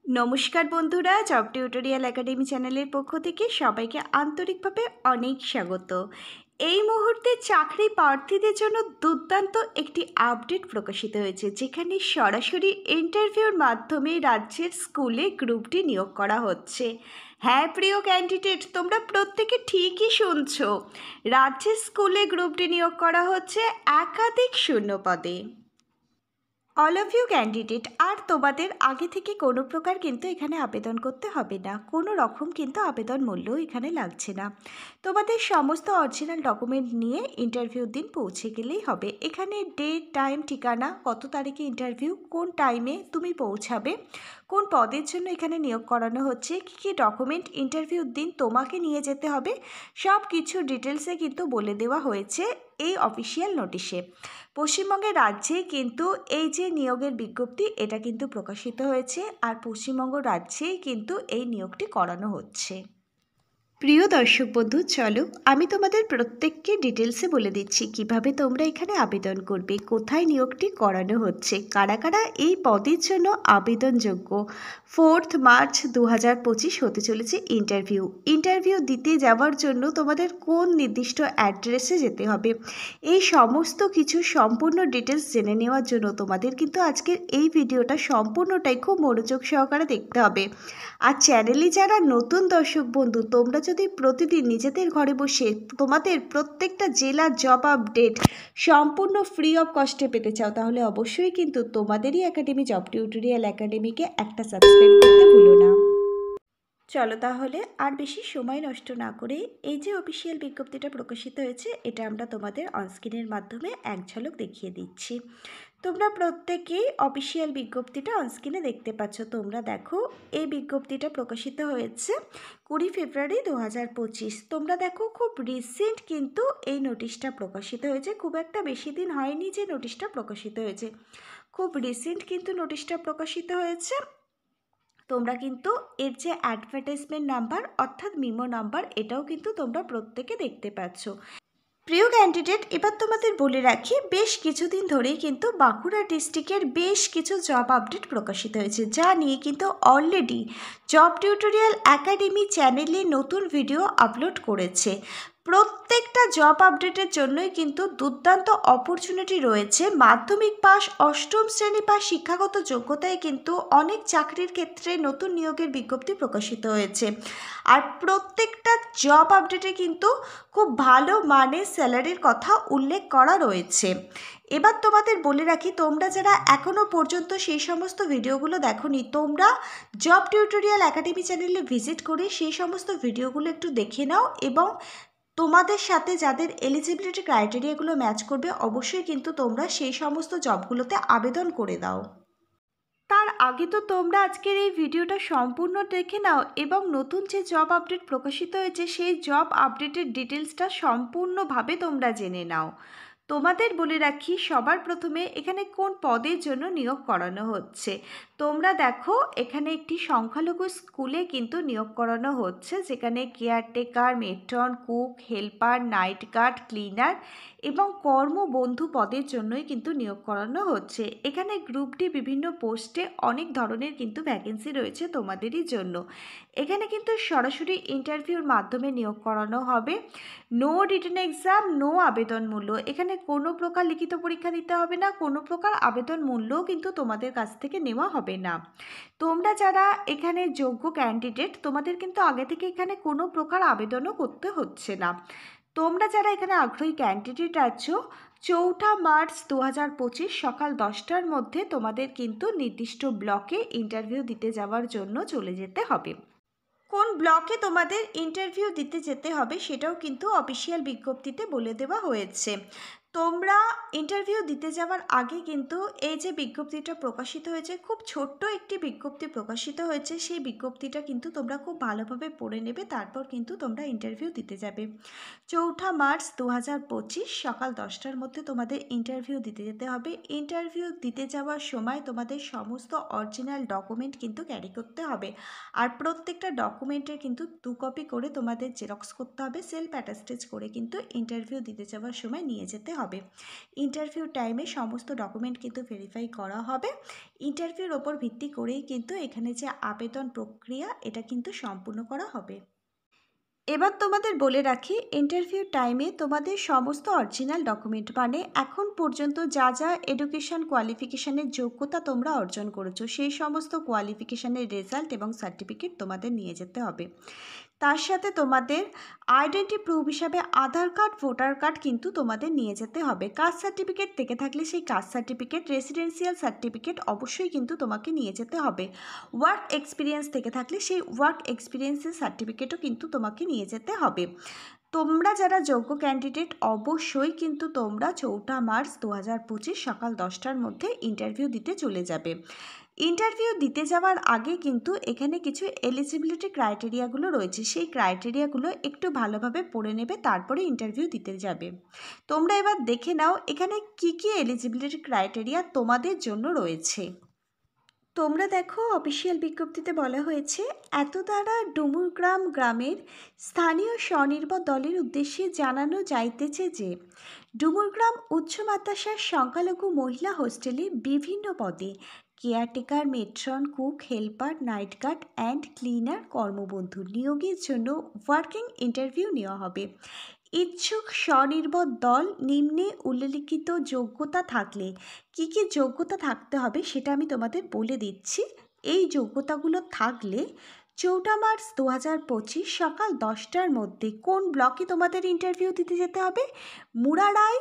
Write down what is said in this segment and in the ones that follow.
নমস্কার বন্ধুরা, job tutorial academy চ্যানেলের পক্ষ থেকে সবাইকে আন্তরিকভাবে অনেক স্বাগত। এই মুহূর্তে চাকরি প্রার্থীদের জন্য দুর্দান্ত একটি আপডেট প্রকাশিত হয়েছে, যেখানে সরাসরি ইন্টারভিউর মাধ্যমে রাজ্যের স্কুলে গ্রুপ ডি নিয়োগ করা হচ্ছে। হ্যাঁ প্রিয় ক্যান্ডিডেট, তোমরা প্রত্যেকে ঠিকই শুনছো, রাজ্যের স্কুলে গ্রুপ ডি নিয়োগ করা হচ্ছে একাধিক শূন্য পদে। অল অফ ইউ ক্যান্ডিডেট, আর তোমাদের আগে থেকে কোনো প্রকার কিন্তু এখানে আবেদন করতে হবে না, কোনো রকম কিন্তু আবেদন মূল্যও এখানে লাগছে না। তোমাদের সমস্ত অরিজিনাল ডকুমেন্ট নিয়ে ইন্টারভিউর দিন পৌঁছে গেলেই হবে। এখানে ডেট, টাইম, ঠিকানা, কত তারিখে ইন্টারভিউ, কোন টাইমে তুমি পৌঁছাবে, কোন পদের জন্য এখানে নিয়োগ করানো হচ্ছে, কী কী ডকুমেন্ট ইন্টারভিউর দিন তোমাকে নিয়ে যেতে হবে, সব কিছু ডিটেলসে কিন্তু বলে দেওয়া হয়েছে এই অফিসিয়াল নোটিশে। পশ্চিমবঙ্গের রাজ্যে কিন্তু এই যে নিয়োগের বিজ্ঞপ্তি, এটা কিন্তু প্রকাশিত হয়েছে, আর পশ্চিমবঙ্গ রাজ্যেই কিন্তু এই নিয়োগটি করানো হচ্ছে। প্রিয় দর্শক বন্ধু, চলো আমি তোমাদের প্রত্যেককে ডিটেলসে বলে দিচ্ছি কিভাবে তোমরা এখানে আবেদন করবে, কোথায় নিয়োগটি করানো হচ্ছে, কারা কারা এই পদের জন্য আবেদনযোগ্য। 4 মার্চ 2025 হতে চলেছে ইন্টারভিউ দিতে যাওয়ার জন্য তোমাদের কোন নির্দিষ্ট অ্যাড্রেসে যেতে হবে, এই সমস্ত কিছু সম্পূর্ণ ডিটেলস জেনে নেওয়ার জন্য তোমাদের কিন্তু আজকের এই ভিডিওটা সম্পূর্ণটাই খুব মনোযোগ সহকারে দেখতে হবে। আর চ্যানেলে যারা নতুন দর্শক বন্ধু, তোমরা যদি প্রতিদিন নিজেদের ঘরে বসে তোমাদের প্রত্যেকটা জেলার জব আপডেট সম্পূর্ণ ফ্রি অফ কস্টে পেতে চাও, তাহলে অবশ্যই কিন্তু তোমাদেরই একাডেমি জব টিউটোরিয়াল একাডেমিকে একটা সাবস্ক্রাইব করতে ভুলো না। চলো তাহলে আর বেশি সময় নষ্ট না করে এই যে অফিসিয়াল বিজ্ঞপ্তিটা প্রকাশিত হয়েছে, এটা আমরা তোমাদের অনস্ক্রিনের মাধ্যমে এক ঝলক দেখিয়ে দিচ্ছি। তোমরা প্রত্যেকেই অফিসিয়াল বিজ্ঞপ্তিটা অনস্ক্রিনে দেখতে পাচ্ছ। তোমরা দেখো, এই বিজ্ঞপ্তিটা প্রকাশিত হয়েছে 20 ফেব্রুয়ারি 2025। তোমরা দেখো, খুব রিসেন্ট কিন্তু এই নোটিশটা প্রকাশিত হয়েছে, খুব একটা বেশি দিন হয়নি যে নোটিশটা প্রকাশিত হয়েছে, খুব রিসেন্ট কিন্তু নোটিশটা প্রকাশিত হয়েছে। তোমরা কিন্তু এর যে অ্যাডভার্টাইজমেন্ট নাম্বার অর্থাৎ মিমো নাম্বার, এটাও কিন্তু তোমরা প্রত্যেকে দেখতে পাচ্ছ। প্রিয় ক্যান্ডিডেট, এবার তোমাদের বলে রাখি, বেশ কিছুদিন ধরেই কিন্তু বাঁকুড়া ডিস্ট্রিক্টের বেশ কিছু জব আপডেট প্রকাশিত হয়েছে, যা নিয়ে কিন্তু অলরেডি জব টিউটোরিয়াল একাডেমি চ্যানেলে নতুন ভিডিও আপলোড করেছে। প্রত্যেকটা জব আপডেটের জন্যই কিন্তু দুর্দান্ত অপরচুনিটি রয়েছে। মাধ্যমিক পাস, অষ্টম শ্রেণী পাস শিক্ষাগত যোগ্যতায় কিন্তু অনেক চাকরির ক্ষেত্রে নতুন নিয়োগের বিজ্ঞপ্তি প্রকাশিত হয়েছে, আর প্রত্যেকটা জব আপডেটে কিন্তু খুব ভালো মানের স্যালারির কথা উল্লেখ করা রয়েছে। এবার তোমাদের বলে রাখি, তোমরা যারা এখনও পর্যন্ত সেই সমস্ত ভিডিওগুলো দেখোনি, তোমরা জব টিউটোরিয়াল একাডেমি চ্যানেলে ভিজিট করে সেই সমস্ত ভিডিওগুলো একটু দেখে নাও, এবং তোমাদের সাথে যাদের এলিজিবিলিটি ক্রাইটেরিয়াগুলো ম্যাচ করবে, অবশ্যই কিন্তু তোমরা সেই সমস্ত জবগুলোতে আবেদন করে দাও। তার আগে তো তোমরা আজকের এই ভিডিওটা সম্পূর্ণ দেখে নাও, এবং নতুন যে জব আপডেট প্রকাশিত হয়েছে সেই জব আপডেটের ডিটেলসটা সম্পূর্ণভাবে তোমরা জেনে নাও। তোমাদের বলে রাখি, সবার প্রথমে এখানে কোন পদের জন্য নিয়োগ করানো হচ্ছে। তোমরা দেখো, এখানে একটি সংখ্যালঘু স্কুলে কিন্তু নিয়োগ করানো হচ্ছে, যেখানে caretaker, matron, cook, helper, night guard, cleaner এবং কর্মবন্ধু পদের জন্যই কিন্তু নিয়োগ করানো হচ্ছে। এখানে গ্রুপ ডি বিভিন্ন পোস্টে অনেক ধরনের কিন্তু ভ্যাকেন্সি রয়েছে তোমাদেরই জন্য। এখানে কিন্তু সরাসরি ইন্টারভিউর মাধ্যমে নিয়োগ করানো হবে। নো রিটেন এক্সাম, নো আবেদন মূল্য। এখানে কোনো প্রকার লিখিত পরীক্ষা দিতে হবে না, কোনো প্রকার আবেদন মূল্যও কিন্তু তোমাদের কাছ থেকে নেওয়া হবে না। তোমরা যারা এখানে যোগ্য ক্যান্ডিডেট, তোমাদের কিন্তু আগে থেকে এখানে কোনো প্রকার আবেদনও করতে হচ্ছে না। তোমরা যারা এখানে আগ্রহী ক্যান্ডিডেট আছো, 4 মার্চ 2025 সকাল 10টার মধ্যে তোমাদের কিন্তু নির্দিষ্ট ব্লকে ইন্টারভিউ দিতে যাওয়ার জন্য চলে যেতে হবে। কোন ব্লকে তোমাদের ইন্টারভিউ দিতে যেতে হবে সেটাও কিন্তু অফিসিয়াল বিজ্ঞপ্তিতে বলে দেওয়া হয়েছে। তোমরা ইন্টারভিউ দিতে যাওয়ার আগে কিন্তু এই যে বিজ্ঞপ্তিটা প্রকাশিত হয়েছে, খুব ছোট্ট একটি বিজ্ঞপ্তি প্রকাশিত হয়েছে, সেই বিজ্ঞপ্তিটা কিন্তু তোমরা খুব ভালোভাবে পড়ে নেবে, তারপর কিন্তু তোমরা ইন্টারভিউ দিতে যাবে। 4 মার্চ 2025 সকাল 10টার মধ্যে তোমাদের ইন্টারভিউ দিতে যেতে হবে। ইন্টারভিউ দিতে যাওয়ার সময় তোমাদের সমস্ত অরিজিনাল ডকুমেন্ট কিন্তু ক্যারি করতে হবে, আর প্রত্যেকটা ডকুমেন্টের কিন্তু 2 কপি করে তোমাদের জেরক্স করতে হবে, সেলফ অ্যাটাস্টেজ করে কিন্তু ইন্টারভিউ দিতে যাওয়ার সময় নিয়ে যেতে হবে। হবে। ইন্টারভিউ টাইমে সমস্ত ডকুমেন্ট কিন্তু ভেরিফাই করা হবে। ইন্টারভিউর ওপর ভিত্তি করেই কিন্তু এখানে যে আবেদন প্রক্রিয়া এটা কিন্তু সম্পূর্ণ করা হবে। এবার তোমাদের বলে রাখি, ইন্টারভিউ টাইমে তোমাদের সমস্ত অরিজিনাল ডকুমেন্ট মানে এখন পর্যন্ত যা যা এডুকেশন কোয়ালিফিকেশানের যোগ্যতা তোমরা অর্জন করেছো সেই সমস্ত কোয়ালিফিকেশানের রেজাল্ট এবং সার্টিফিকেট তোমাদের নিয়ে যেতে হবে। তার সাথে তোমাদের আইডেন্টি প্রুফ হিসাবে আধার কার্ড, ভোটার কার্ড কিন্তু তোমাদের নিয়ে যেতে হবে। কাস্ট সার্টিফিকেট থেকে থাকলে সেই কাস্ট সার্টিফিকেট, রেসিডেন্সিয়াল সার্টিফিকেট অবশ্যই কিন্তু তোমাকে নিয়ে যেতে হবে। ওয়ার্ক এক্সপিরিয়েন্স থেকে থাকলে সেই ওয়ার্ক এক্সপিরিয়েন্সের সার্টিফিকেটও কিন্তু তোমাকে নিয়ে যেতে হবে। তোমরা যারা যোগ্য ক্যান্ডিডেট অবশ্যই কিন্তু তোমরা 4 মার্চ 2025 সকাল 10টার মধ্যে ইন্টারভিউ দিতে চলে যাবে। ইন্টারভিউ দিতে যাওয়ার আগে কিন্তু এখানে কিছু এলিজিবিলিটি ক্রাইটেরিয়াগুলো রয়েছে, সেই ক্রাইটেরিয়াগুলো একটু ভালোভাবে পড়ে নেবে, তারপরে ইন্টারভিউ দিতে যাবে। তোমরা এবার দেখে নাও এখানে কি কি এলিজিবিলিটি ক্রাইটেরিয়া তোমাদের জন্য রয়েছে। তোমরা দেখো, অফিসিয়াল বিজ্ঞপ্তিতে বলা হয়েছে, এত দ্বারা ডুমুরগ্রাম গ্রামের স্থানীয় স্বনির্ভর দলের উদ্দেশ্যে জানানো যাইতেছে যে ডুমুরগ্রাম উচ্চ মাদ্রাসার সংখ্যালঘু মহিলা হোস্টেলে বিভিন্ন পদে caretaker, matron, cook, helper, night guard and cleaner কর্মবন্ধু নিয়োগের জন্য ওয়ার্কিং ইন্টারভিউ নেওয়া হবে। ইচ্ছুক স্বনির্ভর দল নিম্নে উল্লেখিত যোগ্যতা থাকলে কি কি যোগ্যতা থাকতে হবে সেটা আমি তোমাদের বলে দিচ্ছি। এই যোগ্যতাগুলো থাকলে 4 মার্চ 2025 সকাল 10টার মধ্যে কোন ব্লকে তোমাদের ইন্টারভিউ দিতে যেতে হবে? মুরারাই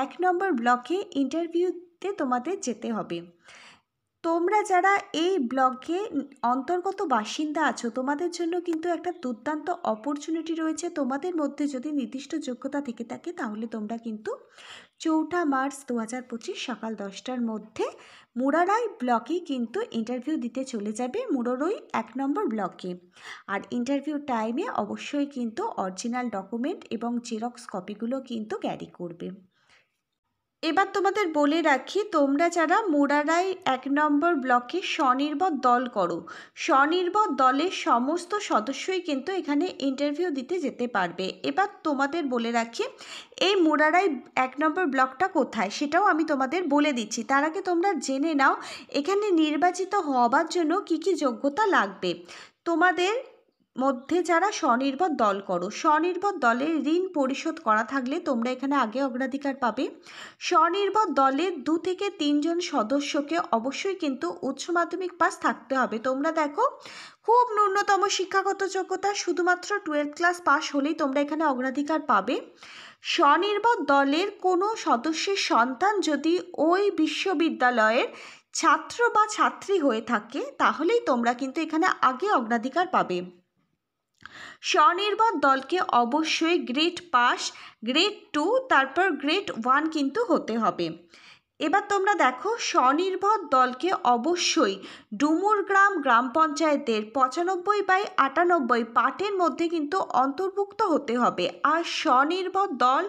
1 নম্বর ব্লকে ইন্টারভিউতে তোমাদের যেতে হবে। তোমরা যারা এই ব্লকে অন্তর্গত বাসিন্দা আছো তোমাদের জন্য কিন্তু একটা দুর্দান্ত অপরচুনিটি রয়েছে। তোমাদের মধ্যে যদি নির্দিষ্ট যোগ্যতা থেকে থাকে তাহলে তোমরা কিন্তু 4 মার্চ 2025 সকাল 10টার মধ্যে মুরারাই ব্লকেই কিন্তু ইন্টারভিউ দিতে চলে যাবে, মুরারই 1 নম্বর ব্লকে। আর ইন্টারভিউ টাইমে অবশ্যই কিন্তু অরিজিনাল ডকুমেন্ট এবং জেরক্স কপিগুলো কিন্তু ক্যারি করবে। এবার তোমাদের বলে রাখি, তোমরা যারা মুরারাই 1 নম্বর ব্লকে স্বনির্ভর দল করো, স্বনির্ভর দলের সমস্ত সদস্যই কিন্তু এখানে ইন্টারভিউ দিতে যেতে পারবে। এবার তোমাদের বলে রাখি, এই মুরারাই 1 নম্বর ব্লকটা কোথায় সেটাও আমি তোমাদের বলে দিচ্ছি। তার আগে তোমরা জেনে নাও এখানে নির্বাচিত হওয়ার জন্য কি কি যোগ্যতা লাগবে। তোমাদের মধ্যে যারা স্বনির্ভর দল করো, স্বনির্ভর দলের ঋণ পরিশোধ করা থাকলে তোমরা এখানে আগে অগ্রাধিকার পাবে। স্বনির্ভর দলের 2 থেকে 3 জন সদস্যকে অবশ্যই কিন্তু উচ্চ মাধ্যমিক পাস থাকতে হবে। তোমরা দেখো, খুব ন্যূনতম শিক্ষাগত যোগ্যতা শুধুমাত্র 12th ক্লাস পাস হলেই তোমরা এখানে অগ্রাধিকার পাবে। স্বনির্ভর দলের কোনো সদস্যের সন্তান যদি ওই বিশ্ববিদ্যালয়ের ছাত্র বা ছাত্রী হয়ে থাকে তাহলেই তোমরা কিন্তু এখানে আগে অগ্রাধিকার পাবে। স্বনির্ভর দলকে অবশ্যই গ্রেড পাস, গ্রেড 2 তারপর গ্রেড 1 কিন্তু হতে হবে। এবার তোমরা দেখো, স্বনির্ভর দলকে অবশ্যই ডুমুরগ্রাম গ্রাম পঞ্চায়েতের 95/98 পার্টের মধ্যে কিন্তু অন্তর্ভুক্ত হতে হবে। আর স্বনির্ভর দল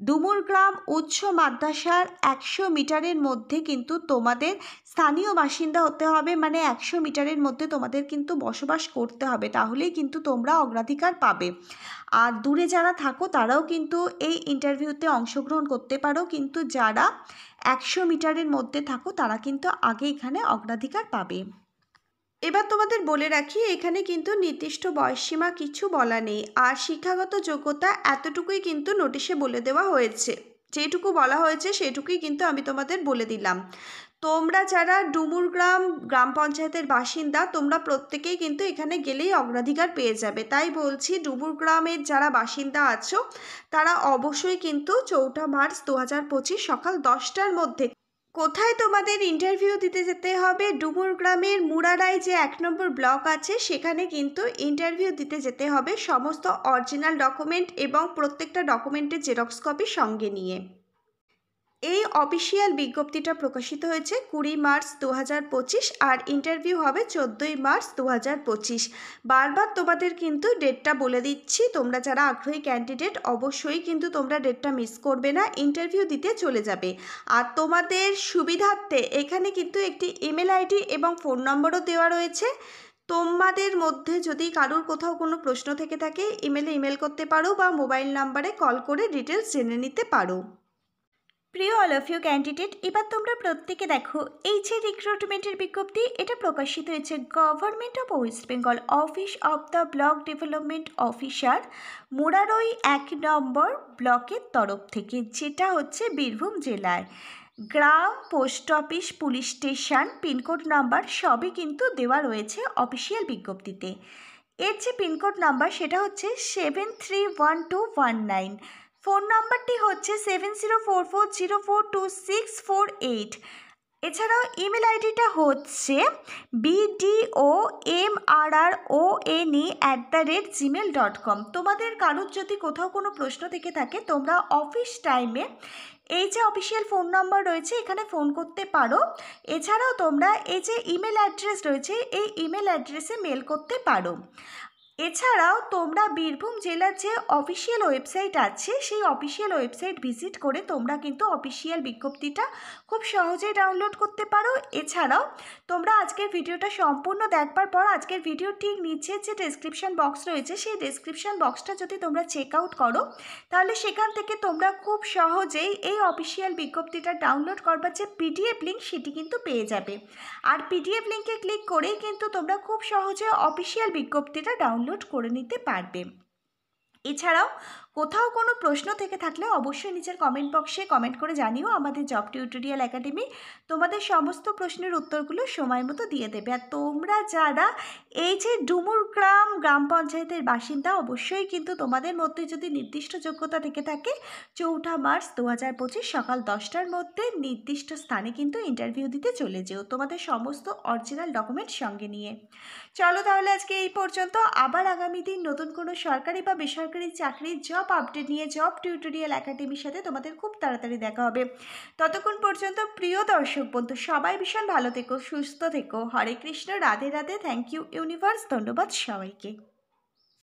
ডুমুরগ্রাম উচ্চ মাদ্রাসার 100 মিটারের মধ্যে কিন্তু তোমাদের স্থানীয় বাসিন্দা হতে হবে, মানে 100 মিটারের মধ্যে তোমাদের কিন্তু বসবাস করতে হবে, তাহলেই কিন্তু তোমরা অগ্রাধিকার পাবে। আর দূরে যারা থাকো তারাও কিন্তু এই ইন্টারভিউতে অংশগ্রহণ করতে পারো, কিন্তু যারা 100 মিটারের মধ্যে থাকো তারা কিন্তু আগে এখানে অগ্রাধিকার পাবে। এবার তোমাদের বলে রাখি, এখানে কিন্তু নির্দিষ্ট বয়সসীমা কিছু বলা নেই। আর শিক্ষাগত যোগ্যতা এতটুকুই কিন্তু নোটিশে বলে দেওয়া হয়েছে, যেটুকু বলা হয়েছে সেটুকুই কিন্তু আমি তোমাদের বলে দিলাম। তোমরা যারা ডুমুরগ্রাম গ্রাম পঞ্চায়েতের বাসিন্দা তোমরা প্রত্যেকেই কিন্তু এখানে গেলেই অগ্রাধিকার পেয়ে যাবে। তাই বলছি, ডুমুরগ্রামের যারা বাসিন্দা আছো তারা অবশ্যই কিন্তু 4 মার্চ 2025 সকাল 10টার মধ্যে কোথায় তোমাদের ইন্টারভিউ দিতে যেতে হবে? ডুমুরগ্রামের মুরারাই যে 1 নম্বর ব্লক আছে সেখানে কিন্তু ইন্টারভিউ দিতে যেতে হবে সমস্ত অরিজিনাল ডকুমেন্ট এবং প্রত্যেকটা ডকুমেন্টের জেরক্স কপি সঙ্গে নিয়ে। এই অফিসিয়াল বিজ্ঞপ্তিটা প্রকাশিত হয়েছে 20 মার্চ 2025 আর ইন্টারভিউ হবে 14 মার্চ 2025। বারবার তোমাদের কিন্তু ডেটটা বলে দিচ্ছি, তোমরা যারা আগ্রহী ক্যান্ডিডেট অবশ্যই কিন্তু তোমরা ডেটটা মিস করবে না, ইন্টারভিউ দিতে চলে যাবে। আর তোমাদের সুবিধার্থে এখানে কিন্তু একটি ইমেল আইডি এবং ফোন নম্বরও দেওয়া রয়েছে। তোমাদের মধ্যে যদি কারোর কোথাও কোনো প্রশ্ন থেকে থাকে ইমেল করতে পারো বা মোবাইল নাম্বারে কল করে ডিটেলস জেনে নিতে পারো। প্রিয় অল অফ ইউ ক্যান্ডিডেট, এবার তোমরা প্রত্যেকে দেখো, এই যে রিক্রুটমেন্টের বিজ্ঞপ্তি এটা প্রকাশিত হয়েছে government of West Bengal, office of the block development officer, Murarai 1 number ব্লকের তরফ থেকে, যেটা হচ্ছে বীরভূম জেলায়। গ্রাম, post office, police station, pincode number সবই কিন্তু দেওয়া রয়েছে অফিসিয়াল বিজ্ঞপ্তিতে। এর যে পিনকোড নাম্বার সেটা হচ্ছে 731219। ফোন নাম্বারটি হচ্ছে 7044042648। এছাড়াও ইমেল আইডিটা হচ্ছে BDOMRRONE@gmail.com। তোমাদের কারোর যদি কোথাও কোনো প্রশ্ন থেকে থাকে তোমরা অফিস টাইমে এই যে অফিসিয়াল ফোন নাম্বার রয়েছে এখানে ফোন করতে পারো। এছাড়াও তোমরা এই যে ইমেল অ্যাড্রেস রয়েছে এই ইমেল অ্যাড্রেসে মেল করতে পারো। এছাড়াও তোমরা বীরভূম জেলার যে অফিসিয়াল ওয়েবসাইট আছে সেই অফিসিয়াল ওয়েবসাইট ভিজিট করে তোমরা কিন্তু অফিসিয়াল বিজ্ঞপ্তিটা খুব সহজেই ডাউনলোড করতে পারো। এছাড়াও তোমরা আজকের ভিডিওটা সম্পূর্ণ দেখবার পর আজকের ভিডিওর ঠিক নিচে যে ডেসক্রিপশন বক্স রয়েছে সেই ডেসক্রিপশন বক্সটা যদি তোমরা চেক আউট করো তাহলে সেখান থেকে তোমরা খুব সহজেই এই অফিসিয়াল বিজ্ঞপ্তিটা ডাউনলোড করবার যে পিডিএফ লিঙ্ক সেটি কিন্তু পেয়ে যাবে। আর পিডিএফ লিঙ্কে ক্লিক করেই কিন্তু তোমরা খুব সহজে অফিসিয়াল বিজ্ঞপ্তিটা ডাউনলোড করে নিতে পারবে। এছাড়াও কোথাও কোনো প্রশ্ন থেকে থাকলে অবশ্যই নিচের কমেন্ট বক্সে কমেন্ট করে জানিও। আমাদের জব টিউটোরিয়াল একাডেমি তোমাদের সমস্ত প্রশ্নের উত্তরগুলো সময় মতো দিয়ে দেবে। আর তোমরা যারা এই যে ডুমুর গ্রাম পঞ্চায়েতের বাসিন্দা, অবশ্যই কিন্তু তোমাদের মধ্যে যদি নির্দিষ্ট যোগ্যতা থেকে থাকে 4 মার্চ 2025 সকাল 10টার মধ্যে নির্দিষ্ট স্থানে কিন্তু ইন্টারভিউ দিতে চলে যেও তোমাদের সমস্ত অরিজিনাল ডকুমেন্ট সঙ্গে নিয়ে। চলো তাহলে আজকে এই পর্যন্ত। আবার আগামী দিন নতুন কোনো সরকারি বা বেসরকারি চাকরির জব আপডেট নিয়ে জব টিউটোরিয়াল একাডেমির সাথে তোমাদের খুব তাড়াতাড়ি দেখা হবে। ততক্ষণ পর্যন্ত প্রিয় দর্শক বন্ধু সবাই ভীষণ ভালো থেকো, সুস্থ থেকো। Hare Krishna, Radhe Radhe, thank you universe, ধন্যবাদ সবাইকে।